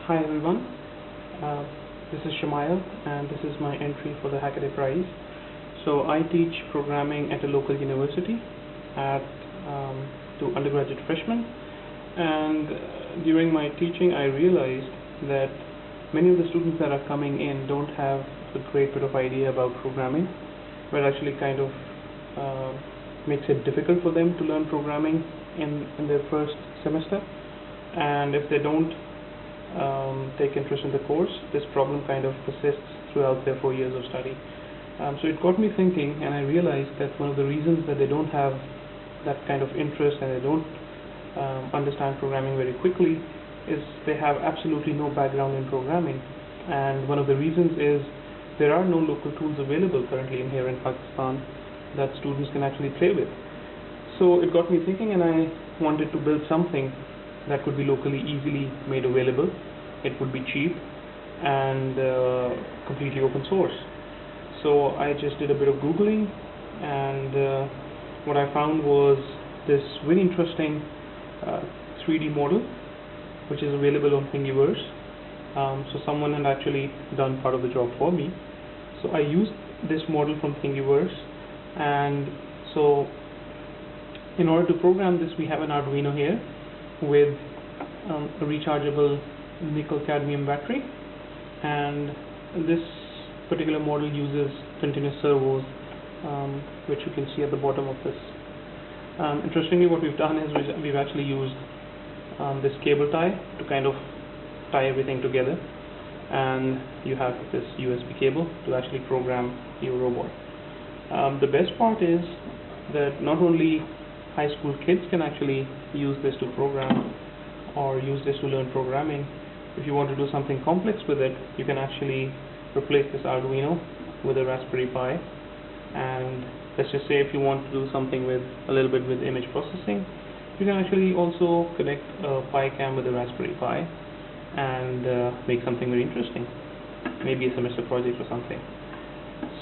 Hi everyone, this is Shamail and this is my entry for the Hackaday Prize. So I teach programming at a local university to undergraduate freshmen, and during my teaching I realized that many of the students that are coming in don't have a great bit of idea about programming, but actually kind of makes it difficult for them to learn programming in their first semester, and if they don't take interest in the course, this problem kind of persists throughout their 4 years of study. So it got me thinking, and I realized that one of the reasons that they don't have that kind of interest and they don't understand programming very quickly is they have absolutely no background in programming. And one of the reasons is there are no local tools available currently here in Pakistan that students can actually play with. So it got me thinking, and I wanted to build something that could be locally easily made available. It would be cheap and completely open source. So I just did a bit of Googling, and what I found was this very interesting 3D model which is available on Thingiverse. So someone had actually done part of the job for me. So I used this model from Thingiverse, and so in order to program this, we have an Arduino here with a rechargeable nickel cadmium battery, and this particular model uses continuous servos, which you can see at the bottom of this. Interestingly, what we've done is we've actually used this cable tie to kind of tie everything together, and you have this USB cable to actually program your robot. The best part is that not only high school kids can actually use this to program or use this to learn programming. If you want to do something complex with it, you can actually replace this Arduino with a Raspberry Pi, and let's just say if you want to do something with a little bit with image processing, you can actually also connect a PiCam with a Raspberry Pi and make something very interesting, maybe a semester project or something.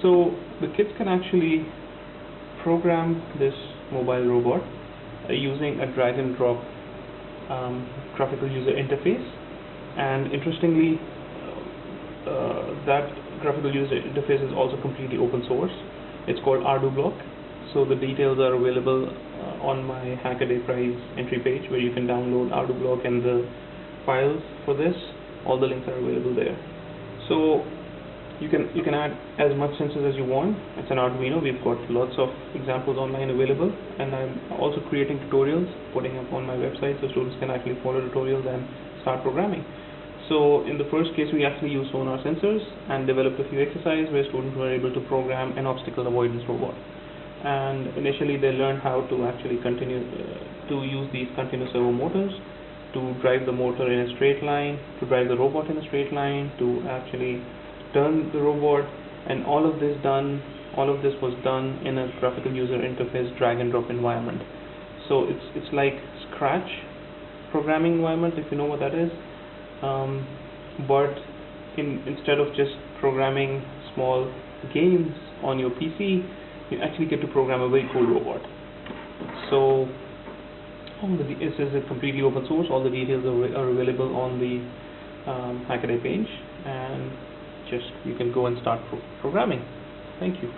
So the kids can actually program this mobile robot using a drag and drop graphical user interface, and interestingly that graphical user interface is also completely open source. It's called ArduBlock. So the details are available on my Hackaday Prize entry page, where you can download ArduBlock and the files for this. All the links are available there. So you can add as much sensors as you want. It's an Arduino. We've got lots of examples online available, and I'm also creating tutorials, putting up on my website so students can actually follow tutorials and start programming. So in the first case, we actually used sonar sensors and developed a few exercises where students were able to program an obstacle avoidance robot. And initially they learned how to actually continue to use these continuous servo motors to drive the motor in a straight line, to drive the robot in a straight line, to actually turn the robot, and all of this was done in a graphical user interface drag and drop environment. So it's like Scratch programming environment, if you know what that is. But instead of just programming small games on your PC, you actually get to program a very cool robot. So this is a completely open source. All the details are available on the Hackaday page, and you can go and start programming. Thank you.